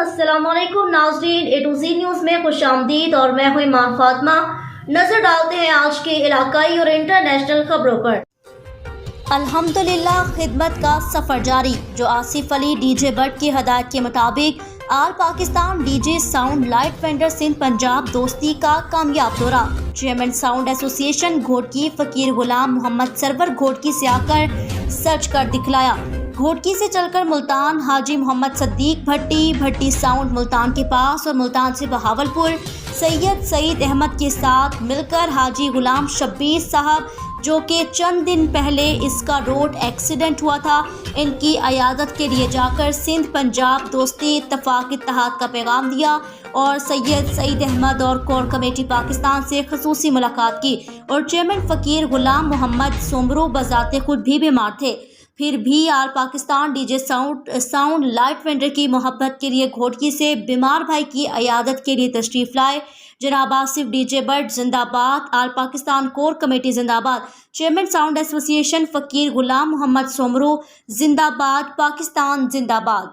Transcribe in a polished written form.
अस्सलाम वालेकुम नाज़रीन, ए टू ज़ी न्यूज़ में खुश आमदीद और मैं हूँ ईमान फातिमा। नजर डालते हैं आज के इलाकाई और इंटरनेशनल खबरों पर। अल्हम्दुलिल्लाह खिदमत का सफ़र जारी। जो आसिफ अली डीजे बट की हदायत के मुताबिक all Pakistan DJ sound light vendor Sindh Punjab दोस्ती का कामयाब दौरा। चेयरमैन साउंड एसोसिएशन घोटकी फ़कीर गुलाम मोहम्मद सरवर घोटकी से आकर सर्च कर दिखलाया। घोटकी से चलकर मुल्तान हाजी मोहम्मद सद्दीक भट्टी साउंड मुल्तान के पास और मुल्तान से बहावलपुर सैयद सईद अहमद के साथ मिलकर हाजी गुलाम शब्बीर साहब जो कि चंद दिन पहले इसका रोड एक्सीडेंट हुआ था, इनकी अयादत के लिए जाकर सिंध पंजाब दोस्ती इत्तफाक इत्तेहाद का पैगाम दिया और सैयद सईद अहमद और कोर कमेटी पाकिस्तान से खसूसी मुलाकात की। और चेयरमैन फ़कीर गुलाम मोहम्मद सोमरू बजाते खुद भी बीमार थे, फिर भी all Pakistan DJ sound light vendor की मोहब्बत के लिए घोटकी से बीमार भाई की अयादत के लिए तशरीफ़ लाए। जनाब आसिफ डीजे बट जिंदाबाद, आल पाकिस्तान कोर कमेटी जिंदाबाद, चेयरमैन साउंड एसोसिएशन फ़कीर गुलाम मोहम्मद सोमरू जिंदाबाद, पाकिस्तान जिंदाबाद।